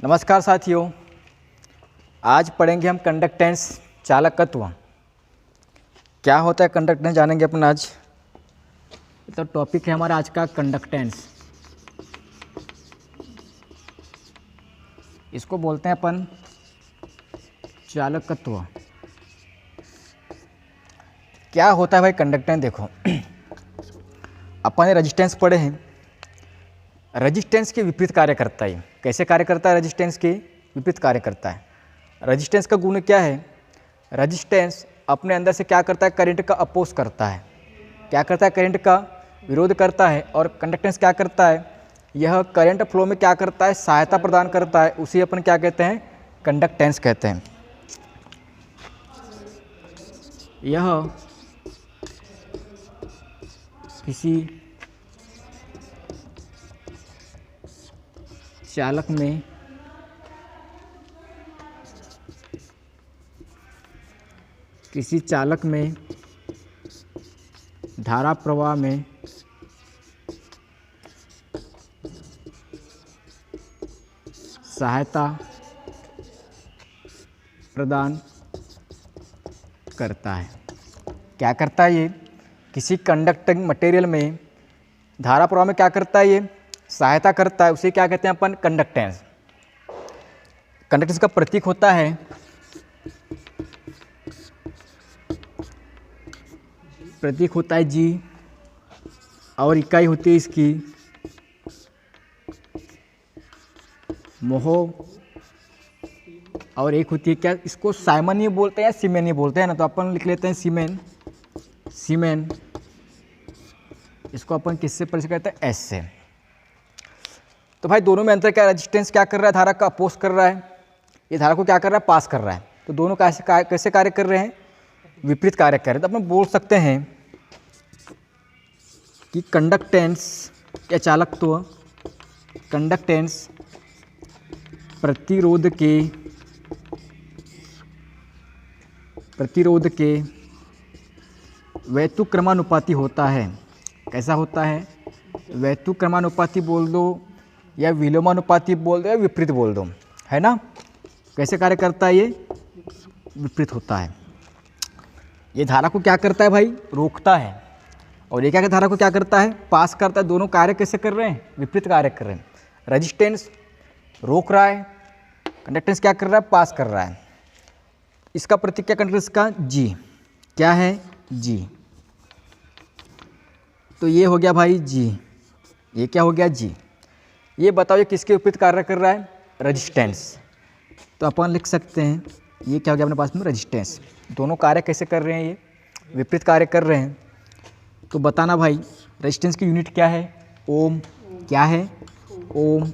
नमस्कार साथियों, आज पढ़ेंगे हम कंडक्टेंस चालकत्व। क्या होता है कंडक्टेंस जानेंगे अपन आज। तो टॉपिक है हमारा आज का कंडक्टेंस। इसको बोलते हैं अपन चालकत्व। क्या होता है भाई कंडक्टेंस? देखो अपन ने रेजिस्टेंस पढ़े हैं। रेजिस्टेंस के विपरीत कार्य करता है। कैसे कार्य करता है? रेजिस्टेंस के विपरीत कार्य करता है। रेजिस्टेंस का गुण क्या है? रेजिस्टेंस अपने अंदर से क्या करता है? करंट का अपोज करता है। क्या करता है? करंट का विरोध करता है। और कंडक्टेंस क्या करता है? यह करंट फ्लो में क्या करता है? सहायता प्रदान करता है। उसी अपन क्या कहते हैं? कंडक्टेंस कहते हैं। यह किसी चालक में धारा प्रवाह में सहायता प्रदान करता है। क्या करता है ये? किसी कंडक्टिंग मटेरियल में धारा प्रवाह में क्या करता है? ये सहायता करता है। उसे क्या कहते हैं अपन? कंडक्टेंस। कंडक्टेंस का प्रतीक होता है G और इकाई होती है इसकी मोहो और एक होती है क्या? इसको साइमन ही बोलते हैं या सीमेन ही बोलते हैं ना, तो अपन लिख लेते हैं सीमेन। इसको अपन किससे परिचय करते हैं? एस से। तो भाई दोनों में अंतर क्या? रेजिस्टेंस क्या कर रहा है? धारा का अपोज कर रहा है। ये धारा को क्या कर रहा है? पास कर रहा है। तो दोनों कैसे कार्य कर रहे हैं? विपरीत कार्य कर रहे हैं। तो अपन बोल सकते हैं कि कंडक्टेंस या चालकत्व, कंडक्टेंस प्रतिरोध के वैतुक्रमानुपाती होता है। कैसा होता है? वैतुक्रमानुपाती बोल दो या विलोमानुपाती बोल दो या विपरीत बोल दो, है ना। कैसे कार्य करता है? ये विपरीत होता है। ये धारा को क्या करता है भाई? रोकता है। और ये क्या धारा को क्या करता है? पास करता है। दोनों कार्य कैसे कर रहे हैं? विपरीत कार्य कर रहे हैं। रेजिस्टेंस रोक रहा है, कंडक्टेंस क्या कर रहा है? पास कर रहा है। इसका प्रतीक क्या कंडक्टेंस का? G। क्या है? G। तो ये हो गया भाई G। ये क्या हो गया? G। ये बताओ ये किसके विपरीत कार्य कर रहा है? रेजिस्टेंस। तो अपन लिख सकते हैं ये क्या हो गया अपने पास में? रेजिस्टेंस। दोनों कार्य कैसे कर रहे हैं? ये विपरीत कार्य कर रहे हैं। तो बताना भाई रेजिस्टेंस की यूनिट क्या है? ओम। क्या है? ओम।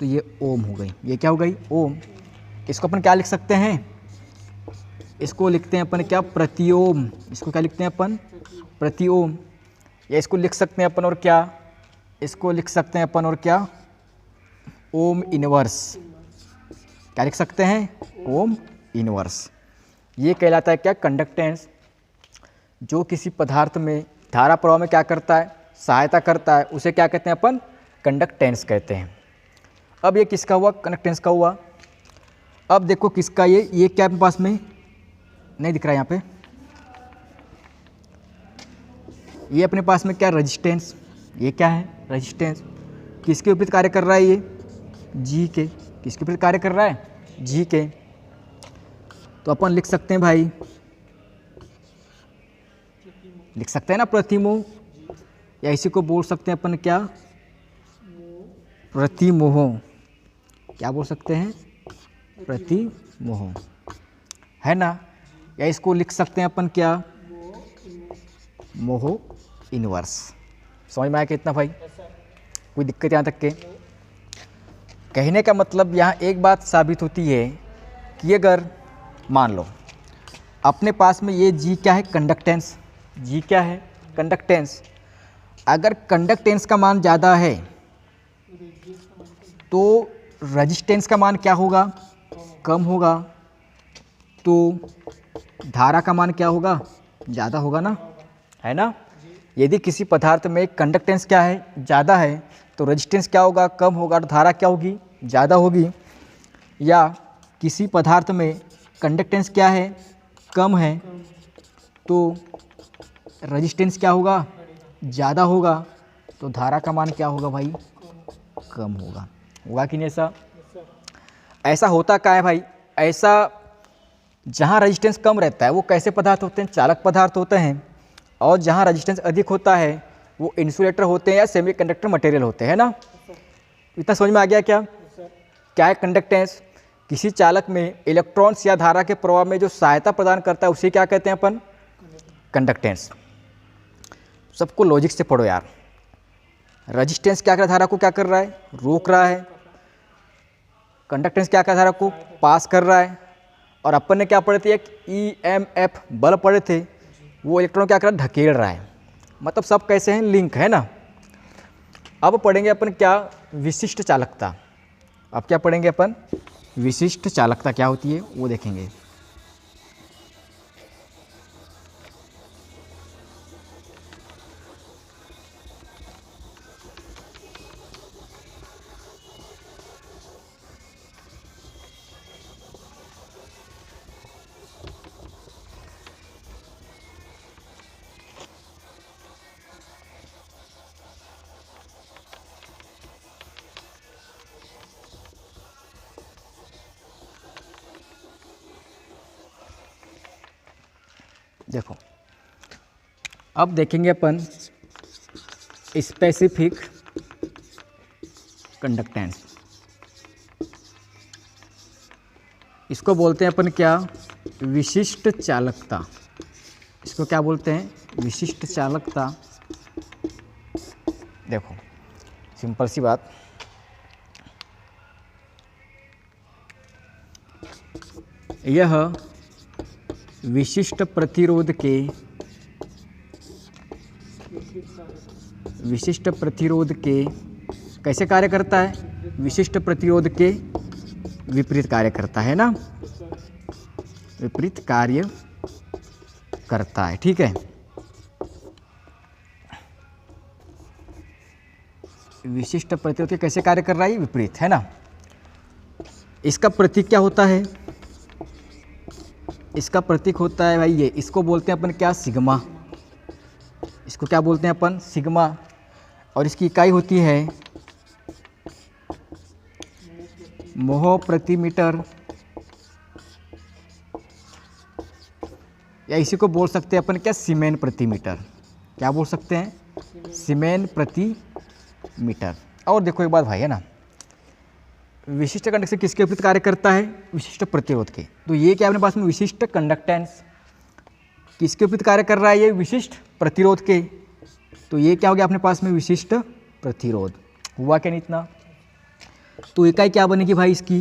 तो ये ओम हो गई। ये क्या हो गई? ओम। इसको अपन क्या लिख सकते हैं? इसको लिखते हैं अपन क्या? प्रति ओम। इसको क्या लिखते हैं अपन? प्रति ओम। या इसको लिख सकते हैं अपन और क्या? इसको लिख सकते हैं अपन और क्या? Ohm inverse. क्या लिख सकते हैं? Ohm inverse. ये कहलाता है क्या? कंडक्टेंस। जो किसी पदार्थ में धारा प्रवाह में क्या करता है? सहायता करता है। उसे क्या कहते हैं अपन? कंडक्टेंस कहते हैं। अब ये किसका हुआ? कंडक्टेंस का हुआ। अब देखो किसका? ये क्या अपने पास में नहीं दिख रहा है यहाँ पे। ये अपने पास में क्या? रेजिस्टेंस। ये क्या है? रेजिस्टेंस। किसके विपरीत कार्य कर रहा है? ये G के। किसके विपरीत कार्य कर रहा है? G के। तो अपन लिख सकते हैं भाई, लिख सकते हैं ना प्रतिमोह, या इसी को बोल सकते हैं अपन क्या? प्रतिमोह। क्या बोल सकते हैं? प्रतिमोह, है ना। या इसको लिख सकते हैं अपन क्या? मोह इनवर्स। समझ में आया कितना भाई? कोई दिक्कत यहाँ तक के? कहने का मतलब यहाँ एक बात साबित होती है कि अगर मान लो अपने पास में ये G क्या है? कंडक्टेंस। G क्या है? कंडक्टेंस। अगर कंडक्टेंस का मान ज़्यादा है तो रेजिस्टेंस का मान क्या होगा? कम होगा। तो धारा का मान क्या होगा? ज़्यादा होगा ना, है ना। यदि किसी पदार्थ में कंडक्टेंस क्या है? ज़्यादा है, तो रेजिस्टेंस क्या होगा? कम होगा। तो धारा क्या होगी? ज़्यादा होगी। या किसी पदार्थ में कंडक्टेंस क्या है, कम है, तो रेजिस्टेंस क्या होगा, ज़्यादा होगा, तो धारा का मान क्या होगा भाई, कम होगा। होगा कि नहीं ऐसा? ऐसा होता क्या है भाई, ऐसा जहाँ रेजिस्टेंस कम रहता है वो कैसे पदार्थ होते हैं, चालक पदार्थ होते हैं, और जहाँ रेजिस्टेंस अधिक होता है वो इंसुलेटर होते हैं या सेमीकंडक्टर मटेरियल होते हैं ना। इतना समझ में आ गया क्या? क्या है कंडक्टेंस? किसी चालक में इलेक्ट्रॉन्स या धारा के प्रवाह में जो सहायता प्रदान करता है उसे क्या कहते हैं अपन, कंडक्टेंस। सबको लॉजिक से पढ़ो यार। रेजिस्टेंस क्या कर रहा है, धारा को क्या कर रहा है, रोक रहा है। कंडक्टेंस क्या कर रहा है, धारा को पास कर रहा है। और अपन ने क्या पढ़े थे, एक EMF बल पढ़े थे, वो इलेक्ट्रॉन क्या कर रहा है, धकेल रहा है। मतलब सब कैसे हैं, लिंक है ना। अब पढ़ेंगे अपन क्या, विशिष्ट चालकता। अब क्या पढ़ेंगे अपन, विशिष्ट चालकता क्या होती है वो देखेंगे। देखो अब देखेंगे अपन स्पेसिफिक कंडक्टेंस। इसको बोलते हैं अपन क्या, विशिष्ट चालकता। इसको क्या बोलते हैं, विशिष्ट चालकता। देखो सिंपल सी बात, यह विशिष्ट प्रतिरोध के कैसे कार्य करता है, विशिष्ट प्रतिरोध के विपरीत कार्य करता है ना, विपरीत कार्य करता है। ठीक है, विशिष्ट प्रतिरोध के कैसे कार्य कर रहा है, विपरीत, है ना। इसका प्रतीक क्या होता है, इसका प्रतीक होता है भाई ये, इसको बोलते हैं अपन क्या, सिग्मा। इसको क्या बोलते हैं अपन, सिग्मा। और इसकी इकाई होती है मोह प्रति मीटर, या इसी को बोल सकते हैं अपन क्या, सीमेन प्रति मीटर। क्या बोल सकते हैं, सीमेन प्रति मीटर। और देखो एक बात भाई, है ना, विशिष्ट कंडक्टेंस किसके विपरीत कार्य करता है, विशिष्ट प्रतिरोध के। तो ये क्या अपने पास में, विशिष्ट कंडक्टेंस किसके विपरीत कार्य कर रहा है, ये विशिष्ट प्रतिरोध के। तो ये क्या हो गया अपने पास में, विशिष्ट प्रतिरोध। हुआ क्या नहीं इतना? तो इकाई क्या बनेगी भाई इसकी,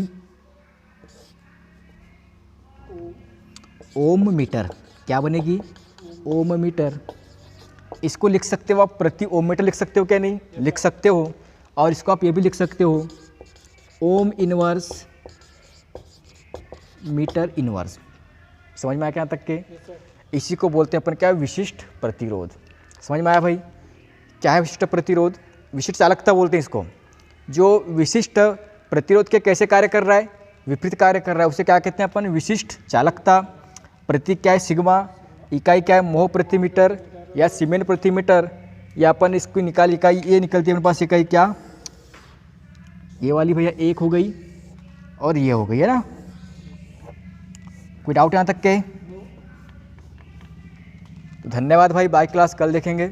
ओम मीटर। क्या बनेगी, ओम मीटर। इसको लिख सकते हो आप प्रति ओम मीटर, लिख सकते हो क्या, नहीं लिख सकते हो। और इसको आप ये भी लिख सकते हो ओम इनवर्स मीटर इनवर्स। समझ में आया क्या तक के? इसी को बोलते हैं अपन क्या, विशिष्ट प्रतिरोध। समझ में आया भाई, क्या है विशिष्ट प्रतिरोध, विशिष्ट चालकता बोलते हैं इसको। जो विशिष्ट प्रतिरोध के कैसे कार्य कर रहा है, विपरीत कार्य कर रहा है, उसे क्या कहते हैं अपन, विशिष्ट चालकता। प्रतीक क्या है, सिग्मा। इकाई क्या है, मोह प्रति मीटर या सीमेन प्रति मीटर। या अपन इसको निकाल, इकाई ये निकलती है अपने पास, इकाई क्या, ये वाली भैया एक हो गई और ये हो गई, है ना। कोई डाउट यहाँ तक के? तो धन्यवाद भाई, बाकी क्लास कल देखेंगे।